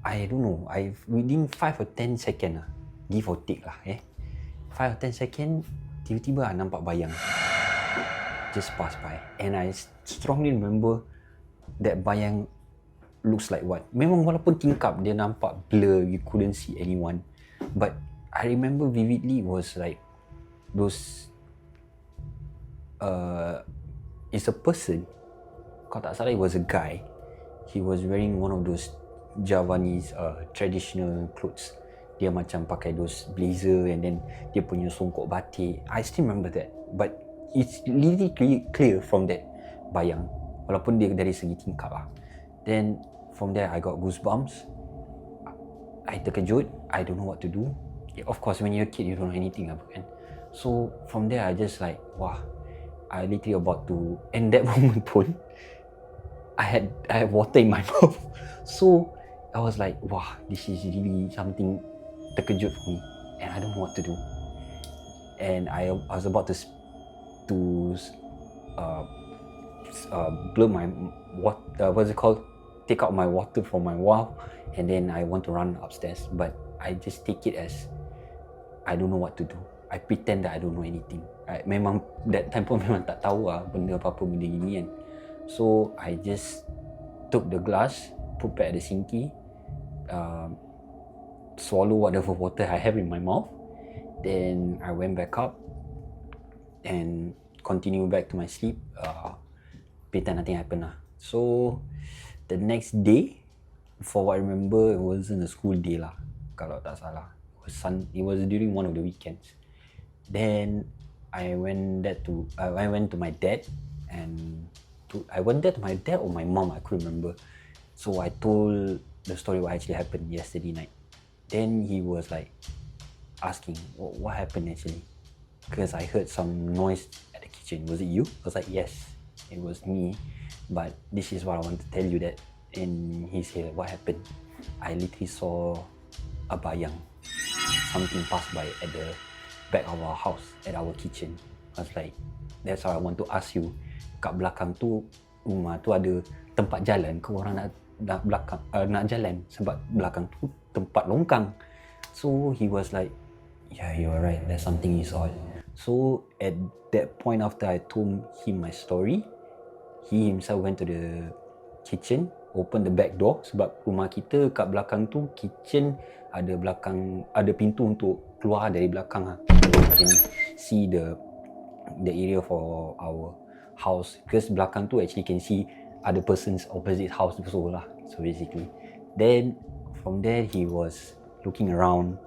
I don't know, within 5 or 10 second lah, give or take lah 5 or 10 second, tiba-tiba nampak bayang just pass by. And I strongly remember that bayang looks like what? Memang walaupun tingkap, dia nampak blur, you couldn't see anyone. But I remember vividly it was like those it's a person. Kalau tak salah, it was a guy. He was wearing one of those Javanese traditional clothes. Dia macam pakai those blazer and then dia punya songkok batik. I still remember that. But it's really clear from that bayang. Walaupun dia dari segi tingkap lah. Then from there I got goosebumps. I terkejut. I don't know what to do. Of course when you're a kid you don't know anything apa kan. So from there I just like, wah, I literally about to, and that moment pun I had water in my mouth. So I was like, wah, this is really something terkejut for me, and I don't know what to do. And I was about to blow my water, what's it called? Take out my water from my mouth, and then I want to run upstairs, but I just take it as I don't know what to do. I pretend that I don't know anything. Memang that time pun memang tak tahu lah benda apa-apa benda gini kan. So I just took the glass, put back the sinki, swallow whatever water I have in my mouth. Then I went back up and continue back to my sleep. Pretend nothing happened lah. So the next day, for what I remember, it wasn't a school day lah, kalau tak salah. It was during one of the weekends. Then I went to my dad, and I went there to my dad or my mom, I couldn't remember. So I told the story what actually happened yesterday night. Then he was like asking, what happened actually? Because I heard some noise at the kitchen. Was it you? I was like, yes, it was me. But this is what I want to tell you that. And he said, what happened? I literally saw a bayang. Something passed by at the back of our house, at our kitchen. I was like, that's how I want to ask you. Kat belakang tu, rumah tu ada tempat jalan ke orang nak jalan? Sebab belakang tu tempat longkang. So he was like, yeah, you're right, there's something is odd. So at that point, after I told him my story, he himself went to the kitchen, opened the back door. Sebab rumah kita kat belakang tu, kitchen ada pintu untuk keluar dari belakang lah. You can see the area for our house, because belakang tu actually can see other person's opposite house also lah. So basically, then from there he was looking around,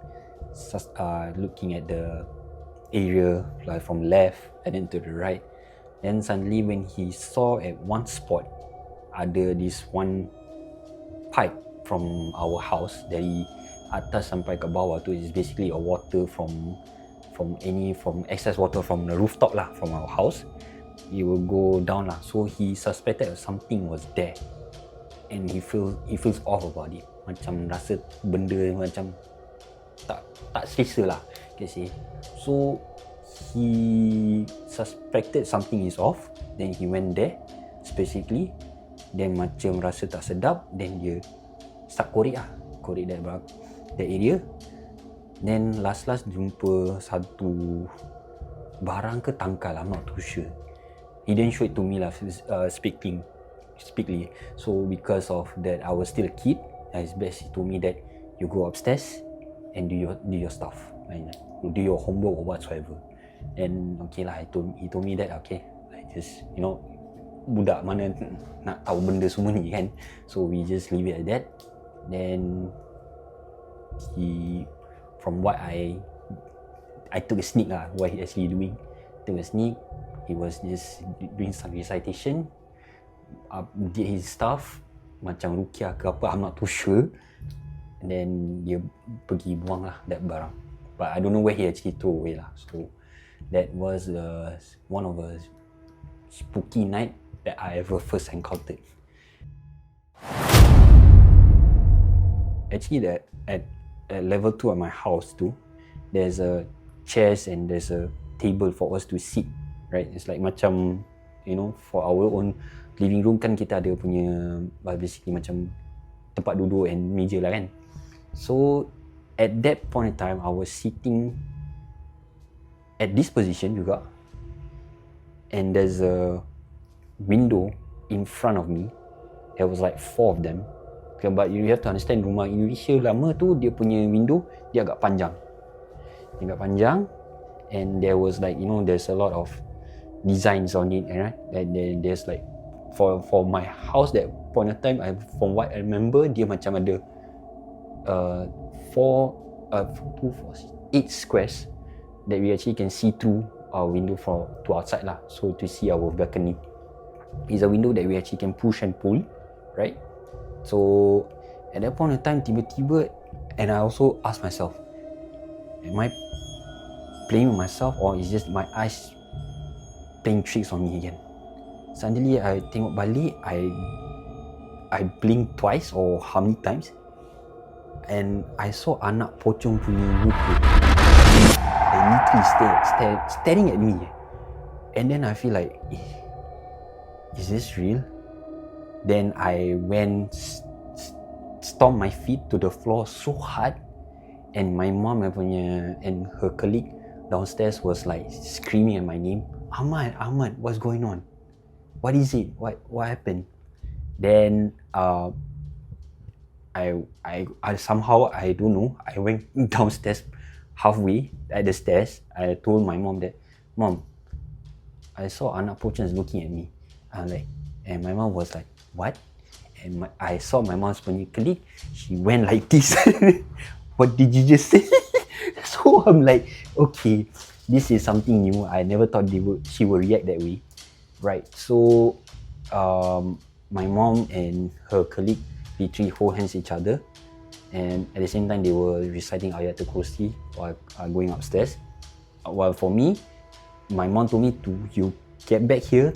looking at the area, like from left and then to the right. Then suddenly when he saw at one spot ada this one pipe from our house, dari atas sampai ke bawah tu is basically a water from excess water from the rooftop lah, from our house. It will go down lah. So he suspected that something was there, and he feels off about it. Macam rasa benda macam tak selesa lah, can say. So he suspected something is off. Then he went there specifically. Then macam rasa tak sedap. Then dia start korek that area. Then last jumpa satu barang ke tangkal, I'm not too sure. He didn't show it to me lah, speakly. So because of that, I was still a kid. His best, he told me that you go upstairs and do your stuff, like, do your homework or whatsoever. And okay lah, he told me that, okay, I just, budak mana nak tahu benda semua ni kan. So we just leave it at that. Then from what I took a sneak lah, what he actually doing. Took a sneak. He was just doing some recitation, did his stuff, macam rukiah ke apa, I'm not too sure. And then dia pergi buang lah that barang. But I don't know where he actually throw away lah. So that was one of the spooky night that I ever first encountered. Actually, that at level 2 of my house too, there's a chairs and there's a table for us to sit, right? It's like macam, for our own living room kan kita ada punya basically macam tempat duduk and meja lah kan. So at that point in time, I was sitting at this position juga, and there's a window in front of me. There was like 4 of them. Okay, but you have to understand, rumah Indonesia lama tu dia punya window dia agak panjang. And there was like, there's a lot of designs on it, right? There's like for my house that point of time, from what I remember, dia macam ada 8 squares that we actually can see through our window to outside lah. So to see our balcony. It's a window that we actually can push and pull, right? So at that point of time, tiba-tiba, and I also asked myself, am I playing with myself, or is just my eyes playing tricks on me again? Suddenly I tengok balik, I blinked twice or how many times, and I saw anak pocong punya muka. They literally staring at me. And then I feel like, is this real? Then I went, stomped my feet to the floor so hard, and my mom and her colleague downstairs was like screaming at my name. Ahmad, what's going on? What is it? What happened? Then I somehow, I don't know, I went downstairs halfway at the stairs. I told my mom that, Mom, I saw anak pocong looking at me. And my mom was like, what? And I saw my mom's colleague, she went like this. What did you just say? So I'm like, okay, this is something new. I never thought she would react that way, right? So my mom and her colleague literally hold hands each other, and at the same time they were reciting Ayatul Kursi while going upstairs. While for me, my mom told me you get back here,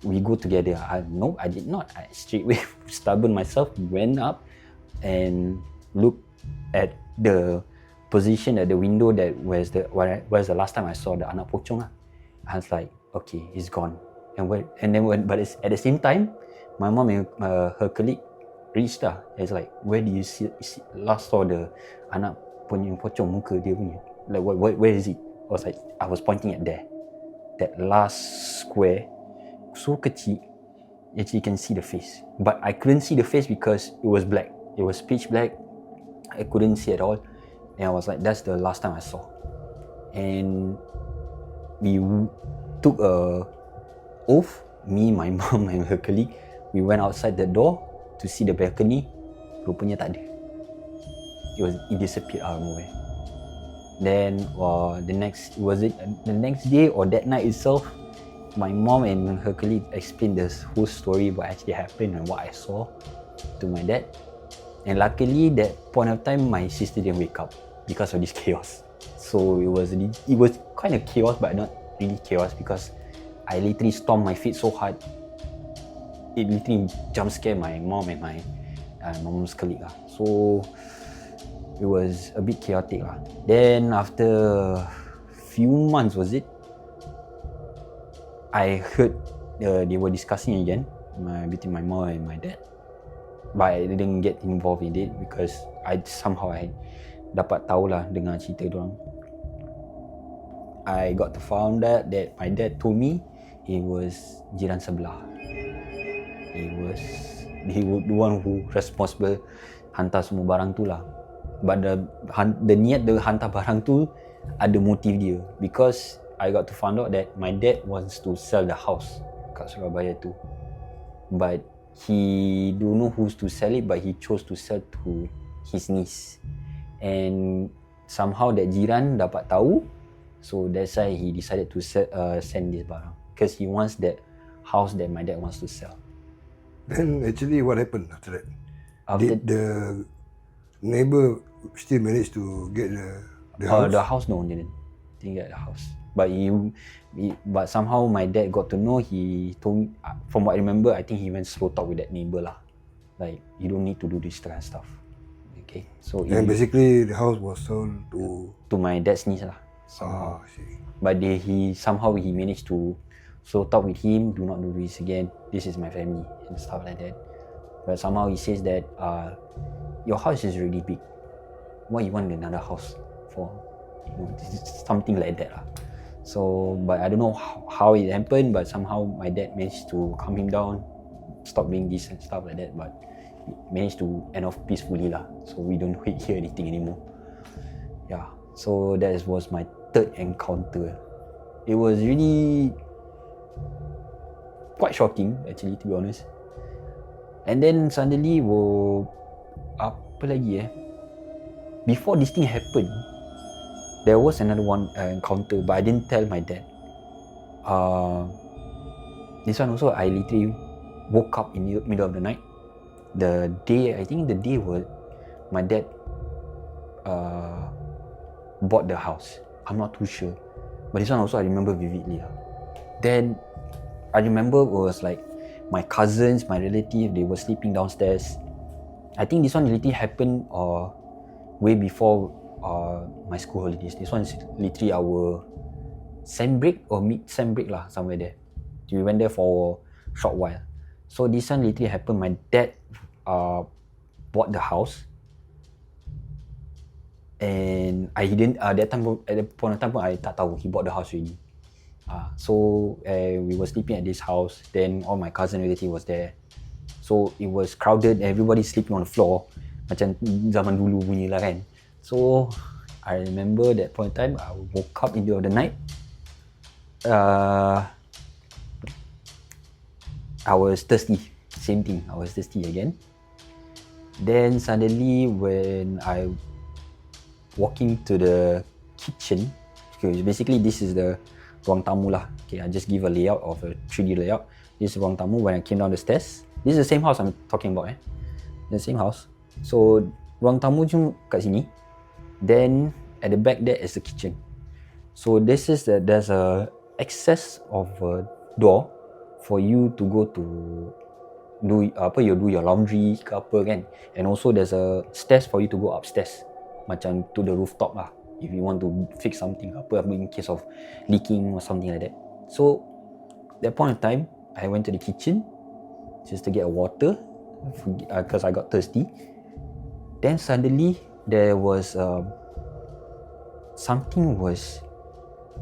we go together. No, I did not. I straightway stubborn myself, went up and looked at the position at the window that where's the last time I saw the anak pocong. I was like, okay, it's gone. But at the same time, my mom and her colleague reached lah. It's like, where do you last saw the anak pocong muka dia punya? Like where is it? I was pointing at there, that last square, so kecil. Actually, you can see the face, but I couldn't see the face because it was black. It was pitch black. I couldn't see at all, and I was like, that's the last time I saw. And we took a oath, me, my mom and her colleague. We went outside the door to see the balcony. Rupanya tak ada. It disappeared out of nowhere. Then the next day or that night itself, my mom and her colleague explained the whole story, what actually happened and what I saw, to my dad. And luckily, that point of time, my sister didn't wake up because of this chaos. So it was kind of chaos, but not really chaos, because I literally stomped my feet so hard. It literally jump scared my mom and my mom's colleague. So it was a bit chaotic. Then after a few months, I heard they were discussing again between my mom and my dad. But I didn't get involved in it because I dapat tahu lah dengar cerita diorang. I got to found out that my dad told me it was jiran sebelah. He was the one who responsible hantar semua barang tu lah. But the niat dia hantar barang tu ada motif dia, because I got to find out that my dad wants to sell the house kat Surabaya tu, but he don't know who's to sell it, but he chose to sell to his niece. And somehow that jiran dapat tahu, so that's why he decided to send this barang, because he wants that house that my dad wants to sell. Then actually what happened after that? Did the neighbor still manage to get the house? The house, no, didn't get the house. But somehow my dad got to know. He told me, from what I remember, I think he went slow talk with that neighbor lah. Like, you don't need to do this kind of stuff. Okay, so and basically the house was sold to my dad's niece lah. I see. But he managed to slow talk with him. Do not do this again. This is my family and stuff like that. but somehow he says that your house is really big. Why you want another house for? Something like that lah. So, but I don't know how it happened, but somehow my dad managed to calm him down, stop doing this and stuff like that, but managed to end off peacefully lah. So we don't hear anything anymore. Yeah, so that was my third encounter. It was really quite shocking actually, to be honest. And then suddenly, apa lagi before this thing happened, there was another one encounter, but I didn't tell my dad. This one also, I literally woke up in the middle of the night. I think the day was my dad bought the house. I'm not too sure, but this one also I remember vividly. Then I remember it was like my cousins, my relative, they were sleeping downstairs. I think this one literally happened way before my school holidays. This one is literally our sem break or mid-sem break lah, somewhere there. We went there for a short while. So this one literally happened. My dad bought the house, and I didn't at that point of time I tak tahu he bought the house already. So we were sleeping at this house. Then all my cousin relative was there. So it was crowded. Everybody sleeping on the floor, macam zaman dulu bunyi lah kan. So I remember that point of time I woke up in the middle of the night. I was thirsty. Same thing. I was thirsty again. Then suddenly when I walking to the kitchen, okay, basically this is the ruang tamu lah. Okay, I just give a layout of a 3D layout. This is ruang tamu. When I came down the stairs, this is the same house I'm talking about. The same house. So ruang tamu cuma kat sini. Then at the back there is the kitchen. So this is there's a access of a door for you to go to do your laundry ke apa kan. And also there's a stairs for you to go upstairs, macam to the rooftop lah, if you want to fix something apa in case of leaking or something like that. So that point of time I went to the kitchen just to get a water because I got thirsty. Then suddenly there was something was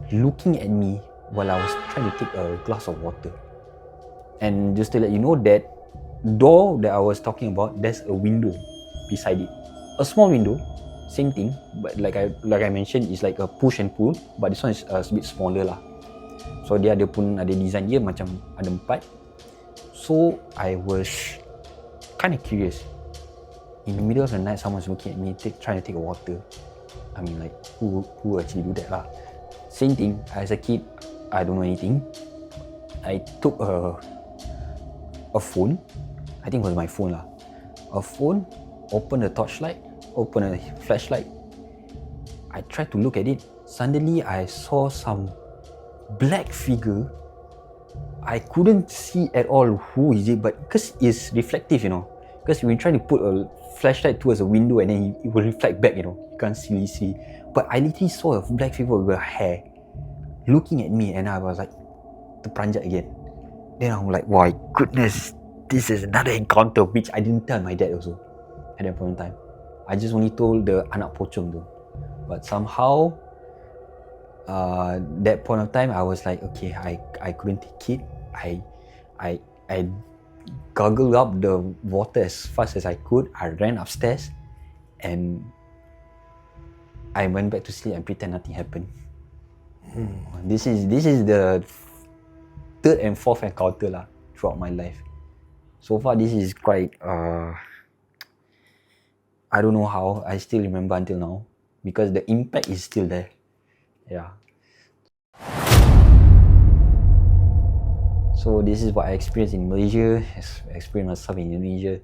looking at me while I was trying to take a glass of water. And just to let you know, that door that I was talking about, there's a window beside it, a small window, same thing, but like I mentioned, it's like a push and pull, but this one is a bit smaller lah. So dia ada design dia macam ada 4. So I was kind of curious. In the middle of the night, someone's looking at me trying to take a water. I mean, like, who actually do that lah? Same thing, as a kid, I don't know anything. I took a phone, I think it was my phone lah. A phone, open the torchlight, open a flashlight. I tried to look at it. Suddenly, I saw some black figure. I couldn't see at all who is it, but because it's reflective, because when you try to put a flashlight towards a window and then it will reflect back, you can't really see. But I literally saw a black figure with hair looking at me, and I was like, terperanjat again. Then I'm like, my goodness, this is another encounter which I didn't tell my dad also at that point in time. I just only told the anak pocong tu. But somehow, that point of time, I was like, okay, I couldn't take it. I gargled up the water as fast as I could. I ran upstairs, and I went back to sleep and pretend nothing happened. This is the third and fourth encounter lah throughout my life. So far, this is quite I don't know how I still remember until now, because the impact is still there. Yeah. So this is what I experienced in Malaysia, experienced myself in Indonesia.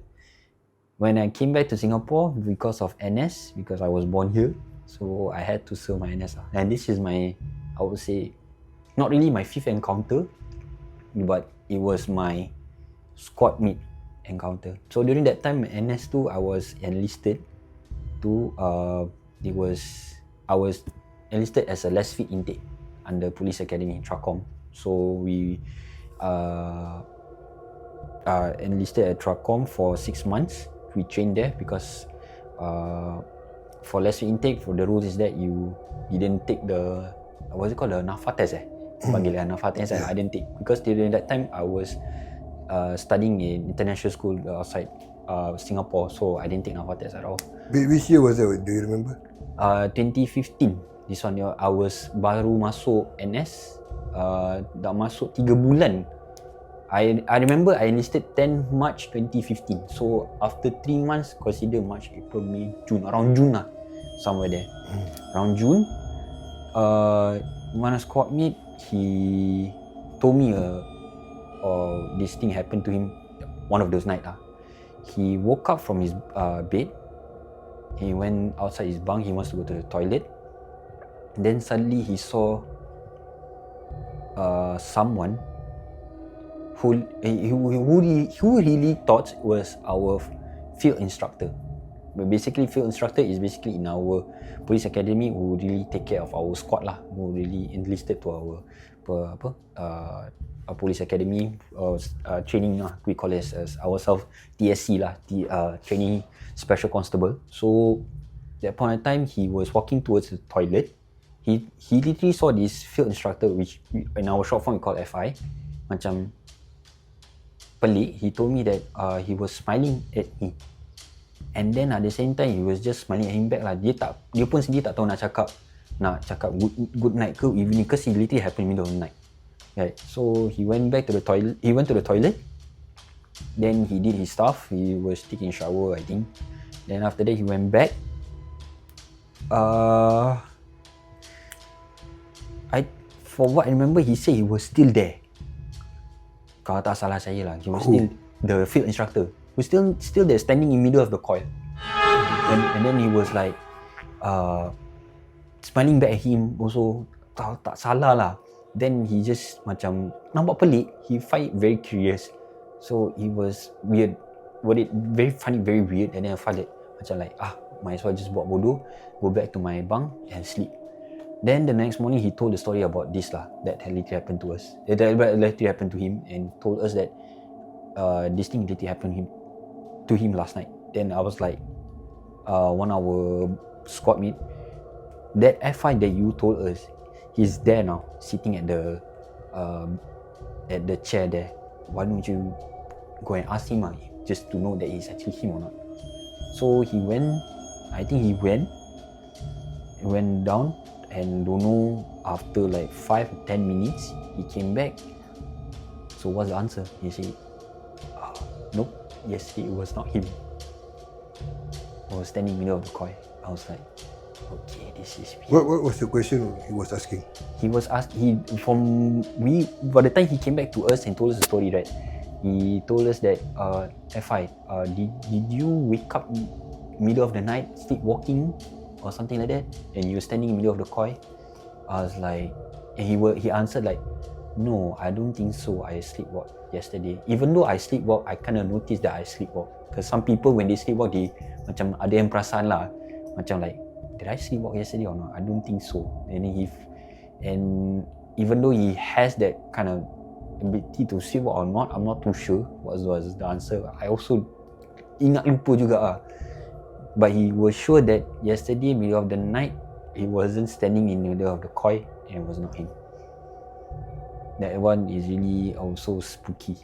When I came back to Singapore because of NS, because I was born here, so I had to serve my NS. And this is my, I would say, not really my 5th encounter, but it was my squad meet encounter. So during that time, NS too, I was enlisted to, I was enlisted as a less fit intake under Police Academy, Tracom. So we enlisted at Tracom for 6 months. We trained there because for lesser intake, for the rules is that you didn't take the what's it called, the NAFA test panggil NAFA test. I didn't take because during that time I was studying in international school outside Singapore, so I didn't take NAFA test at all. Which year was that? Do you remember? 2015. This one I was baru masuk NS, dah masuk 3 bulan. I remember I enlisted 10 March 2015. So after 3 months, consider March, April, May, June, around June lah, somewhere there. Around June, one of squad mate, he told me this thing happened to him one of those nights. He woke up from his bed. He went outside his bunk. He wants to go to the toilet. Then suddenly he saw someone who really thought was our field instructor. But basically, field instructor is basically in our police academy who really take care of our squad lah. Who really enlisted to our police academy training lah. We call it as ourselves TSC lah, training special constable. So that point of time, he was walking towards the toilet. He literally saw this field instructor, which in our short form we call FI. Macam pelik. He told me that he was smiling at me, and then at the same time he was just smiling at him back lah. Dia pun sendiri tak tahu nak cakap good night ke evening, because it literally happened in the middle of the night. Right. So he went back to the toilet. He went to the toilet. Then he did his stuff. He was taking a shower, I think. Then after that he went back. For what I remember, he said he was still there. Kalau tak salah saya lah, he was still the field instructor. He was still there, standing in middle of the coil. And then he was like smiling back at him also. Tak salah lah. Then he just macam nampak pelik. He find it very curious. So he was weird. Very funny, very weird. And then I felt it macam like might as well just buat bodoh, go back to my bunk and sleep. Then the next morning he told the story about this lah, that literally happened to us. That literally happened to him, and told us that this thing literally happened to him last night. Then I was like, one of our squad mate, that FI that you told us, he's there now, sitting at the chair there. Why don't you go and ask him just to know that it's actually him or not? So he went. I think he went down, and don't know, after like 5 or 10 minutes he came back. So what's the answer? He said, nope, yes, it was not him. I was standing in the middle of the coil. I was like, okay, this is weird. What was the question he was asking? He was asked, by the time he came back to us and told us the story, right, he told us that FI, did you wake up middle of the night sleepwalking or something like that, and you were standing in the middle of the coil? I was like, and he answered like, no, I don't think so. I sleepwalked yesterday. Even though I sleepwalk, I kind of noticed that I sleepwalk. Because some people when they sleepwalk, they macam ada yang perasan lah, macam like, did I sleepwalk yesterday or not? I don't think so. And even though he has that kind of ability to sleepwalk or not, I'm not too sure what was the answer. I also ingat lupa juga lah. But he was sure that yesterday, middle of the night, he wasn't standing in the middle of the coil, and it was not him. That one is really also spooky.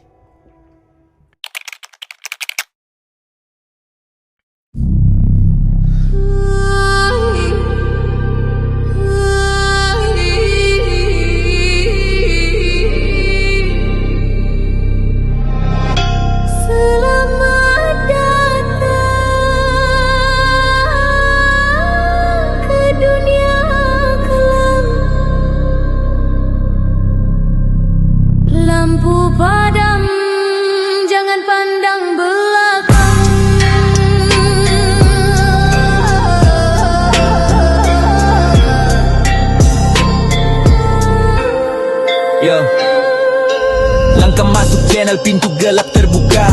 Langkah masuk channel, pintu gelap terbuka.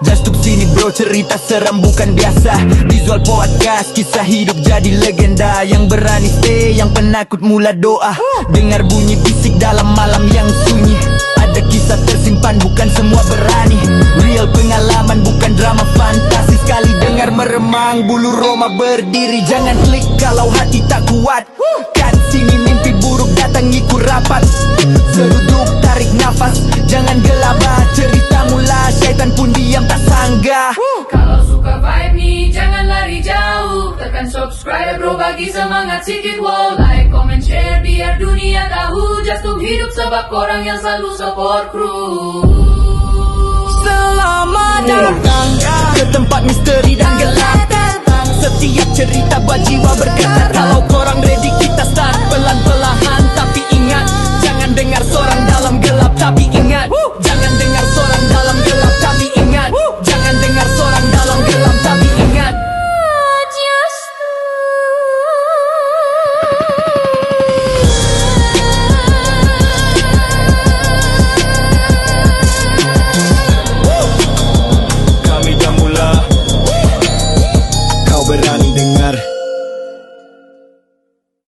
Just tuk sini bro, cerita seram bukan biasa. Visual podcast, kisah hidup jadi legenda. Yang berani stay, yang penakut mula doa. Dengar bunyi bisik dalam malam yang sunyi. Ada Ada kisah tersimpan, bukan semua berani. Real pengalaman, bukan drama fantasi. Sekali dengar meremang, bulu roma berdiri. Jangan klik kalau hati tak kuat. Kan sini mimpi buruk datang ikut rapat. Seruduk tarik nafas, jangan gelabah. Cerita mula, syaitan pun diam tak sanggah. Kalau suka vibe ni jangan lari jauh. Tekan subscribe bro bagi semangat sikit. Wow, like, comment, share biar dunia tahu. Just untuk hidup sebab korang yang selalu support crew. Selamat datang ke tempat misteri dan gelap. Setiap cerita buat jiwa bergetar. Kalau korang ready kita start pelan-pelan. Tapi ingat, jangan dengar seorang dalam gelap. Tapi ingat, jangan dengar seorang dalam gelap. Tapi ingat, jangan dengar seorang dalam gelap. Tapi ingat, kami dah mula. Kau berani dengar